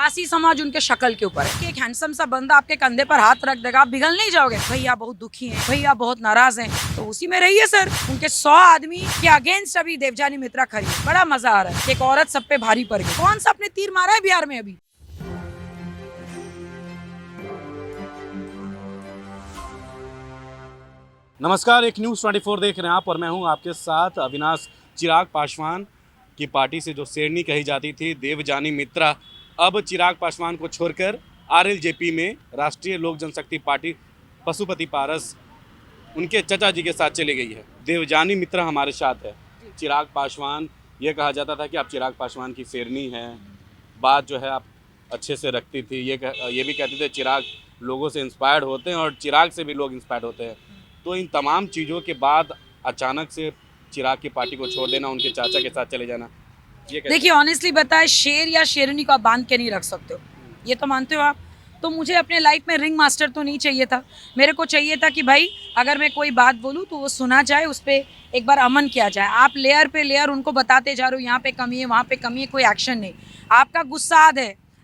पारसी समाज उनके शक्ल के ऊपर है। एक हैंडसम सा बंदा आपके कंधे पर हाथ रख देगा, आप पिघल नहीं जाओगे? भैया बहुत दुखी हैं, भैया बहुत नाराज हैं, तो उसी में रहिए सर। उनके 100 आदमी के अगेंस्ट अभी देवजानी मित्रा खड़ी है, बड़ा मजा आ रहा है। एक औरत सब पे भारी पड़ गई। कौन सा अपने तीर मारा है बिहार में अभी? नमस्कार, एक न्यूज़ 24 देख रहे हैं आप और मैं हूं आपके साथ अविनाश। चिराग पासवान की पार्टी से जो शेरनी कही जाती थी देवजानी मित्रा, अब चिराग पासवान को छोड़कर आरएलजेपी में राष्ट्रीय लोक जनशक्ति पार्टी पशुपति पारस उनके चचा जी के साथ चली गई है। देवजानी मित्रा हमारे साथ है। चिराग पासवान, ये कहा जाता था कि आप चिराग पासवान की शेरनी हैं, बात जो है आप अच्छे से रखती थी। ये भी कहते थे चिराग लोगों से इंस्पायर्ड होते हैं और चिराग से भी लोग इंस्पायर्ड होते हैं। तो इन तमाम चीज़ों के बाद अचानक से चिराग की पार्टी को छोड़ देना, उनके चाचा के साथ चले जाना, ये देखिए ऑनेस्टली बताए, शेर या शेरनी को आप बांध के नहीं रख सकते हो, ये तो मानते हो आप। तो मुझे अपने लाइफ में रिंग मास्टर तो नहीं चाहिए था। मेरे को चाहिए था कि भाई अगर मैं कोई बात बोलूँ तो वो सुना जाए, उस पर एक बार अमन किया जाए। आप लेयर पे लेयर उनको बताते जा रहे हो, यहाँ पे कमी है, वहाँ पे कमी है, कोई एक्शन नहीं। आपका गुस्सा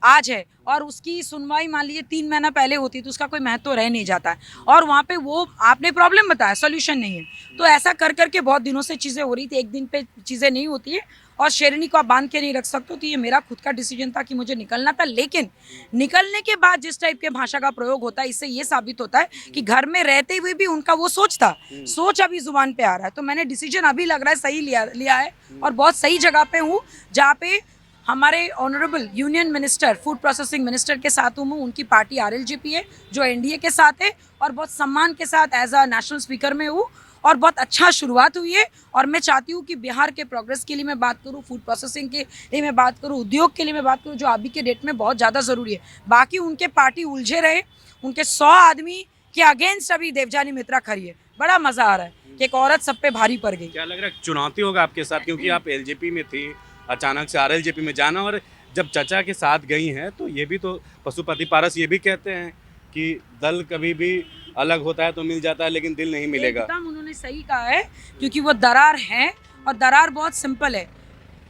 आज है और उसकी सुनवाई मान लीजिए 3 महीना पहले होती तो उसका कोई महत्व रह नहीं जाता है, और वहाँ पे वो आपने प्रॉब्लम बताया, सोल्यूशन नहीं है। तो ऐसा कर करके बहुत दिनों से चीज़ें हो रही थी, एक दिन पे चीज़ें नहीं होती है। और शेरनी को आप बांध के नहीं रख सकते, तो ये मेरा खुद का डिसीजन था कि मुझे निकलना था। लेकिन निकलने के बाद जिस टाइप के भाषा का प्रयोग होता है, इससे ये साबित होता है कि घर में रहते हुए भी उनका वो सोच था, सोच अभी जुबान पे आ रहा है। तो मैंने डिसीजन अभी लग रहा है सही लिया है, और बहुत सही जगह पे हूँ जहाँ पे हमारे honourable union minister, food processing minister के साथ हूँ। उनकी पार्टी आरएलजेपी है जो एनडीए के साथ है, और बहुत सम्मान के साथ एज अ नेशनल स्पीकर में हूँ, और बहुत अच्छा शुरुआत हुई है। और मैं चाहती हूँ कि बिहार के प्रोग्रेस के लिए मैं बात करूँ, फूड प्रोसेसिंग के लिए मैं बात करूँ, उद्योग के लिए मैं बात करूँ, जो अभी के डेट में बहुत ज़्यादा ज़रूरी है। बाकी उनके पार्टी उलझे रहे, उनके 100 आदमी के अगेंस्ट अभी देवजानी मित्रा खड़ी है, बड़ा मज़ा आ रहा है कि एक औरत सब पे भारी पड़ गई। क्या लग रहा है चुनौती होगा आपके साथ, क्योंकि आप एलजेपी में थी, अचानक से आरएलजेपी में जाना, और जब चचा के साथ गई हैं तो ये भी तो पशुपति पारस ये भी कहते हैं कि दल कभी भी अलग होता है तो मिल जाता है, लेकिन दिल नहीं मिलेगा। एकदम उन्होंने सही कहा है, क्योंकि वो दरार है, और दरार बहुत सिंपल है।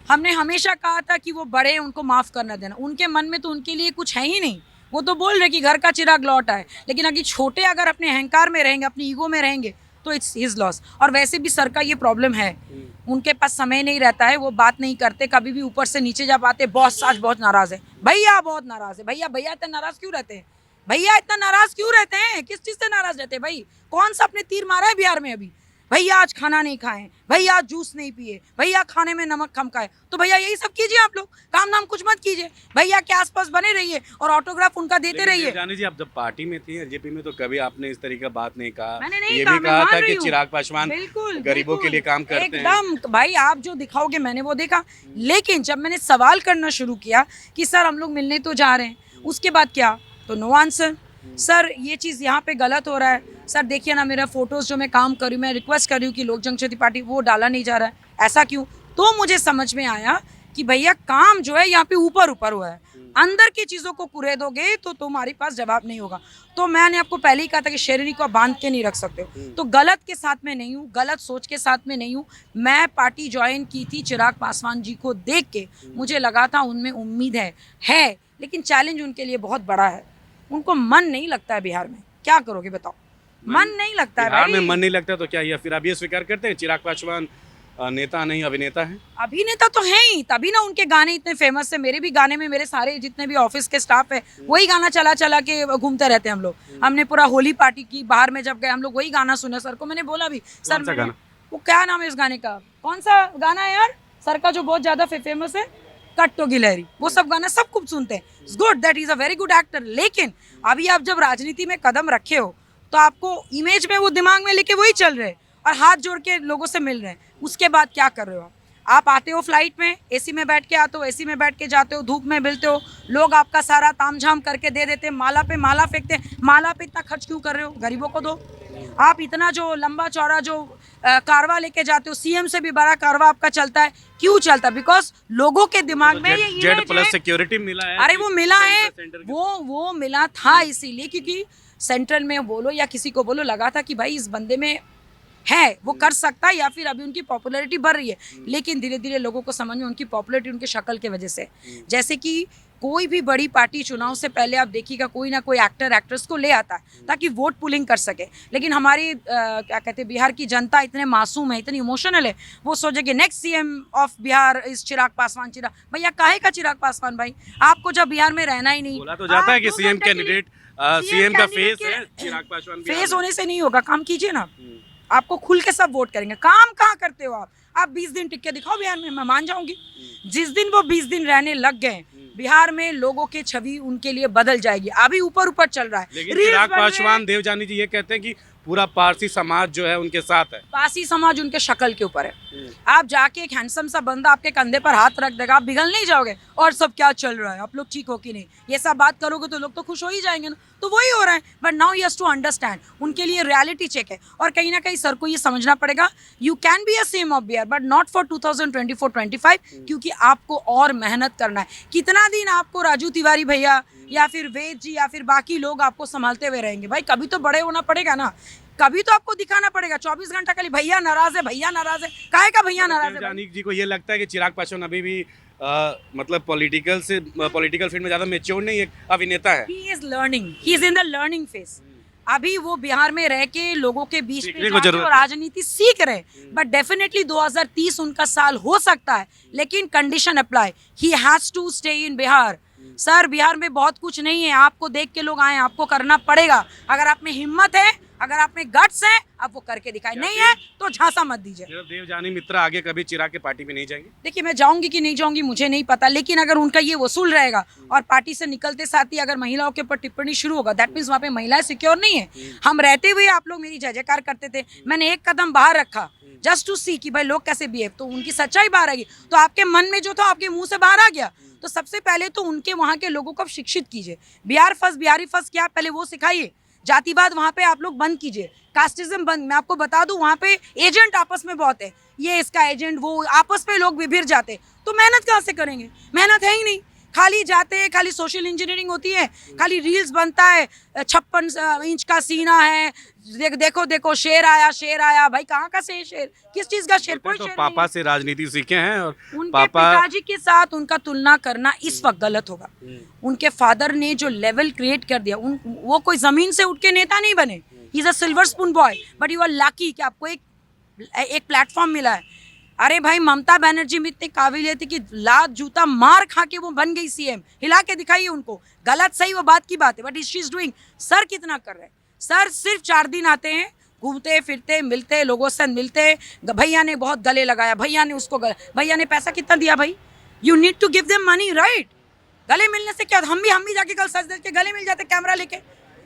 हमने हमेशा कहा था कि वो बड़े हैं, उनको माफ़ करना देना। उनके मन में तो उनके लिए कुछ है ही नहीं। वो तो बोल रहे कि घर का चिराग लौट आए, लेकिन अगर छोटे अगर अपने अहंकार में रहेंगे, अपनी ईगो में रहेंगे, तो इट्स हिज लॉस। और वैसे भी सर का ये प्रॉब्लम है, उनके पास समय नहीं रहता है, वो बात नहीं करते, कभी भी ऊपर से नीचे जा पाते। बॉस आज बहुत नाराज़ है, भैया बहुत नाराज़ है। भैया इतना नाराज़ क्यों रहते हैं? भैया इतना नाराज़ क्यों रहते हैं? किस चीज़ से नाराज़ रहते हैं भाई? कौन सा अपने तीर मारा है बिहार में अभी? भैया आज खाना नहीं खाएं, भैया आज जूस नहीं पिए, भैया खाने में नमक कम खाए। तो भैया यही सब कीजिए, आप लोग काम नाम कुछ मत कीजिए, भैया के आसपास बने रहिए और ऑटोग्राफ उनका देते रहिए। जानी जी, आप जब पार्टी में थी एलजेपी में, तो कभी आपने इस तरीके का बात नहीं कहा? मैंने नहीं ये कहा, भी कहा मैं था मान कि रही हूँ। चिराग पासवान बिल्कुल, गरीबों के लिए काम करते हैं। एकदम भाई, आप जो दिखाओगे मैंने वो देखा। लेकिन जब मैंने सवाल करना शुरू किया कि सर हम लोग मिलने तो जा रहे हैं, उसके बाद क्या, तो नो आंसर। सर ये चीज़ यहाँ पे गलत हो रहा है, सर देखिए ना मेरा फोटोज़ जो मैं काम कर रही हूँ, मैं रिक्वेस्ट कर रही हूँ कि लोक जनशक्ति पार्टी, वो डाला नहीं जा रहा है, ऐसा क्यों? तो मुझे समझ में आया कि भैया काम जो है यहाँ पे ऊपर हुआ है, अंदर की चीज़ों को कुरेदोगे तो तुम्हारे पास जवाब नहीं होगा। तो मैंने आपको पहले ही कहा था कि शेरनी को बांध के नहीं रख सकते हो। तो गलत के साथ में नहीं हूँ, गलत सोच के साथ में नहीं हूँ। मैं पार्टी ज्वाइन की थी चिराग पासवान जी को देख के, मुझे लगा था उनमें उम्मीद है, लेकिन चैलेंज उनके लिए बहुत बड़ा है। उनको मन नहीं लगता है बिहार में, क्या करोगे बताओ? मन नहीं लगता है बिहार भाई। में मन नहीं लगता तो क्या ये फिर आप ये स्वीकार करते हैं चिराग पासवान नेता नहीं अभिनेता है? अभिनेता तो है ही, तभी ना उनके गाने इतने फेमस है। मेरे भी गाने में मेरे सारे जितने भी ऑफिस के स्टाफ है वही गाना चला के घूमते रहते हैं हम लोग। हमने पूरा होली पार्टी की, बाहर में जब गए हम लोग वही गाना सुने। सर को मैंने बोला भी, सर मैंने, वो क्या नाम है उस गाने का, कौन सा गाना है यार सर का जो बहुत ज्यादा फेमस है, कट्टो गिलहरी, वो सब गाना सब कुछ सुनते हैं। It's good, that is a very good actor. लेकिन अभी आप जब राजनीति में कदम रखे हो तो आपको इमेज में वो दिमाग में लेके वही चल रहे हैं, और हाथ जोड़ के लोगों से मिल रहे हैं। उसके बाद क्या कर रहे हो आप आते हो फ्लाइट में, एसी में बैठ के आते हो, एसी में बैठ के जाते हो, धूप में मिलते हो, लोग आपका सारा तामझाम करके दे देते हैं, माला पे माला फेंकते हैं। माला पे इतना खर्च क्यों कर रहे हो? गरीबों को दो। आप इतना जो लंबा चौड़ा जो कारवा लेके जाते हो, सीएम से भी बड़ा कारवा आपका चलता है, क्यों चलता है? बिकॉज लोगों के दिमाग में ये जेड प्लस सिक्योरिटी मिला है। अरे वो मिला है, वो मिला था इसीलिए क्योंकि सेंट्रल में बोलो या किसी को बोलो, लगा था कि भाई इस बंदे में है, वो कर सकता है, या फिर अभी उनकी पॉपुलैरिटी बढ़ रही है। लेकिन धीरे धीरे लोगों को समझ में उनकी पॉपुलैरिटी उनके शक्ल के वजह से, जैसे कि कोई भी बड़ी पार्टी चुनाव से पहले आप देखिएगा कोई ना कोई एक्टर एक्ट्रेस को ले आता है ताकि वोट पुलिंग कर सके। लेकिन हमारी क्या कहते हैं बिहार की जनता इतने मासूम है, इतनी इमोशनल है, वो सोचेगी next CM of Bihar is Chirag Paswan. Chirag भैया काहे का चिराग पासवान भाई, आपको जब बिहार में रहना ही नहीं। बोला तो जाता है कि आप 2 सीएम घंटे के लिए- कैंडिडेट सीएम का फेस कैंडिडेट है चिराग पासवान। फेस होने से नहीं होगा, काम कीजिए ना, आपको खुल के सब वोट करेंगे। काम कहाँ करते हो आप 20 दिन टिक के दिखाओ बिहार में, मैं मान जाऊंगी। जिस दिन वो 20 दिन रहने लग गए बिहार में लोगों की छवि उनके लिए बदल जाएगी। अभी ऊपर ऊपर चल रहा है, लेकिन रील्स चिराग बन रहे हैं। पासवान देवजानी जी ये कहते हैं कि पूरा पारसी समाज जो है उनके साथ है। पासी समाज उनके शक्ल के ऊपर है। आप जाके एक हैंडसम सा बंदा आपके कंधे पर हाथ रख देगा, आप पिघल नहीं जाओगे और सब क्या चल रहा है, आप लोग ठीक हो कि नहीं, ये सब बात करोगे तो लोग तो खुश हो ही जाएंगे ना। तो वही हो रहा है। But now you have to understand, उनके लिए रियलिटी चेक है। और कहीं ना कहीं सर को ये समझना पड़ेगा, you can be a CM of Bihar but not for 2024-25, क्योंकि आपको और मेहनत करना है। कितना दिन आपको राजू तिवारी भैया या फिर वेद जी या फिर बाकी लोग आपको संभालते हुए रहेंगे भाई, कभी तो बड़े होना पड़ेगा ना, कभी तो आपको दिखाना पड़ेगा। 24 घंटा खाली भैया नाराज है, भैया नाराज है, काहे का भैया नाराज है भाई? देवजानी जी को ये लगता है कि चिराग पासवान अभी भी मतलब पॉलिटिकल फील्ड में ज्यादा मैच्योर नहीं, एक अभिनेता है। He is learning. He is in the learning phase. अभी वो बिहार में रह के लोगों के बीच सीखने में को जाके जरूरत और है। राजनीति सीख रहे। बट डेफिनेटली 2030 उनका साल हो सकता है, लेकिन condition apply, he has to stay in Bihar. Sir Bihar में बहुत कुछ नहीं है, आपको देख के लोग आए, आपको करना पड़ेगा। अगर आप में हिम्मत है, अगर आप में गट्स है, आप वो करके दिखाए। नहीं है तो झांसा मत दीजिए। देवजानी मित्रा आगे कभी चिराग के पार्टी में नहीं जाएंगे? देखिए मैं जाऊंगी कि नहीं जाऊंगी मुझे नहीं पता, लेकिन अगर उनका ये वसूल रहेगा और पार्टी से निकलते साथ ही अगर महिलाओं के ऊपर टिप्पणी शुरू होगा, दैट मीन्स वहाँ पे महिलाएं सिक्योर नहीं है। हम रहते हुए आप लोग मेरी जय जयकार करते थे, मैंने एक कदम बाहर रखा जस्ट टू सी कि भाई लोग कैसे बिहेव, तो उनकी सच्चाई बाहर आएगी। तो आपके मन में जो था आपके मुंह से बाहर आ गया, तो सबसे पहले तो उनके वहाँ के लोगों को शिक्षित कीजिए। बिहार फर्स्ट, बिहारी फर्स्ट क्या, पहले वो सिखाइए। जातिवाद वहाँ पे आप लोग बंद कीजिए, कास्टिज्म बंद। मैं आपको बता दूं वहाँ पे एजेंट आपस में बहुत है, ये इसका एजेंट, वो आपस में लोग बिभिर जाते, तो मेहनत कहाँ से करेंगे? मेहनत है ही नहीं, खाली जाते हैं, खाली सोशल इंजीनियरिंग होती है, खाली रील्स बनता है, 56 इंच का सीना है, देखो देखो शेर आया भाई, कहाँ का शेर, किस चीज का शेर? कोई तो शेर पापा नहीं से राजनीति सीखे हैं और है। उनके पापा पिताजी के साथ उनका तुलना करना इस वक्त गलत होगा। उनके फादर ने जो लेवल क्रिएट कर दिया, वो कोई जमीन से उठ के नेता नहीं बने, he is a silver spoon boy, but you are lucky कि आपको एक प्लेटफॉर्म मिला है। अरे भाई ममता बनर्जी में इतनी काबिलियत थी कि लात जूता मार खा के वो बन गई सीएम, हिला के दिखाइए उनको। गलत सही वो बात की बात है, but she is doing. Sir कितना कर रहे हैं? सर सिर्फ 4 दिन आते हैं, घूमते फिरते मिलते, लोगों से मिलते, भैया ने बहुत गले लगाया, भैया ने उसको भैया ने पैसा कितना दिया भाई? You need to give them money, right? गले मिलने से क्या, हम भी जाके कल सच के गले मिल जाते कैमरा लेके।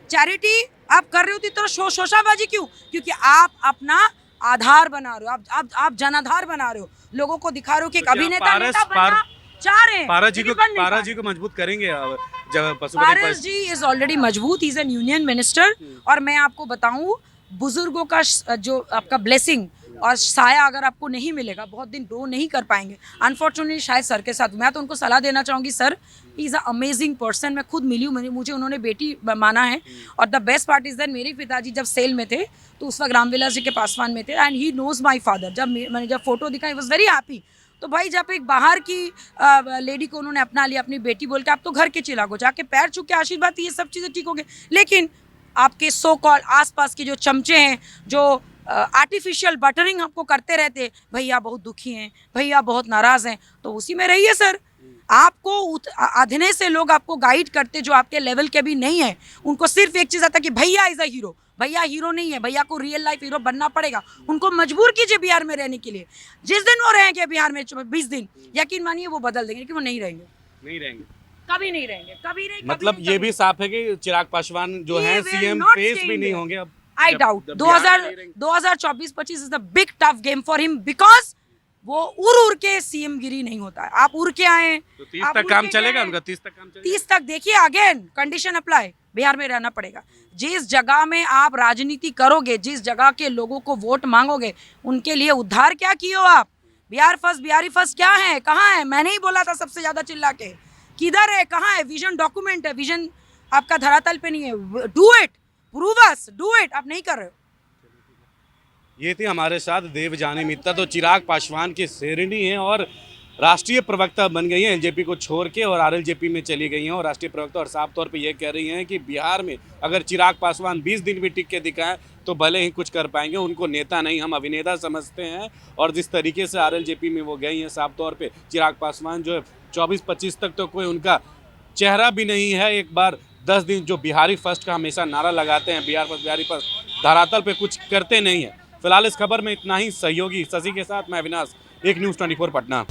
चैरिटी आप कर रहे होती तो शोशाबाजी क्यों? क्योंकि आप अपना आधार बना रहे हो, आप जनाधार बना रहे हो, लोगों को दिखा रहे हो कि तो अभिनेता नेता बनना चाह रहे हैं। पारस जी लेकिन बन नहीं पा पारस रहे। जी को मजबूत करेंगे जब पशुपति पारस जी इज ऑलरेडी मजबूत, इज एन यूनियन मिनिस्टर। और मैं आपको बताऊं, बुजुर्गों का जो आपका ब्लेसिंग और साया अगर आपको नहीं मिलेगा, बहुत दिन ग्रो नहीं कर पाएंगे। अनफॉर्चुनेटली शायद सर के साथ, मैं तो उनको सलाह देना चाहूँगी, sir he is a amazing person. मैं खुद मिली हूँ, मुझे उन्होंने बेटी माना है। और the best part is that मेरे पिताजी जब सेल में थे तो उस वक्त रामविलास जी के पासवान में थे, and he knows my father. जब मैंने जब फोटो दिखा, आई वॉज वेरी हैप्पी। तो भाई जब एक बाहर की लेडी को उन्होंने अपना लिया, अपनी बेटी बोल के, आप तो घर के चिरागो, जाके पैर छू के आशीर्वाद, ये सब चीज़ें ठीक हो गई। लेकिन आपके सो कॉल आसपास के जो चमचे हैं, जो आर्टिफिशियल बटरिंग आपको करते रहते, भैया बहुत दुखी हैं, भैया बहुत नाराज़ हैं, तो उसी में रहिए सर। आपको अधने से लोग आपको गाइड करते जो आपके लेवल के भी नहीं है, उनको सिर्फ एक चीज़ आता कि भैया इज़ अ हीरो। भैया हीरो नहीं है, भैया को रियल लाइफ हीरो बनना पड़ेगा। उनको मजबूर कीजिए बिहार में रहने के लिए। जिस दिन वो रहेंगे बिहार में 20 दिन, यकीन मानिए वो बदल देंगे, लेकिन वो नहीं रहेंगे, कभी नहीं रहेंगे, कभी नहीं। मतलब कभी ये नहीं, भी साफ है कि चिराग पासवान जो He हैं will CM not face stay भी in नहीं there. होंगे अब। I doubt. 2024-25 is the big tough game for him, because वो उड़ के सीएम गिरी नहीं होता है। आप उड़ के आए तो 30 तक काम चलेगा उनका, 30 तक काम चलेगा। 30 तक देखिए, अगेन कंडीशन अप्लाई, बिहार में रहना पड़ेगा। जिस जगह में आप राजनीति करोगे, जिस जगह के लोगों को वोट मांगोगे, उनके लिए उद्धार क्या किए हो आप? बिहार फर्स्ट, बिहारी फर्स्ट क्या है, कहाँ है? मैंने ही बोला था सबसे ज्यादा चिल्ला के, किधर है, कहाँ है? विजन डॉक्यूमेंट है, विजन आपका धरातल पे नहीं है। Do it, prove us, do it. आप नहीं कर रहे हो। ये थी हमारे साथ देवजानी मित्रा, तो चिराग पासवान की शेरनी है और राष्ट्रीय प्रवक्ता बन गई हैं एलजेपी को छोड़ के और आरएलजेपी में चली गई हैं। और राष्ट्रीय प्रवक्ता और साफ तौर पे ये कह रही हैं कि बिहार में अगर चिराग पासवान 20 दिन भी टिक के दिखाएं तो भले ही कुछ कर पाएंगे, उनको नेता नहीं हम अभिनेता समझते हैं। और जिस तरीके से आरएलजेपी में वो गई हैं, साफ तौर पे चिराग पासवान जो है 24-25 तक तो कोई उनका चेहरा भी नहीं है। एक बार 10 दिन जो बिहारी फर्स्ट का हमेशा नारा लगाते हैं, बिहार फर्स्ट बिहारी फर्स्ट, धरातल पे कुछ करते नहीं है। फिलहाल इस खबर में इतना ही। सहयोगी शशि के साथ मैं अविनाश, एक न्यूज़ 24 पटना।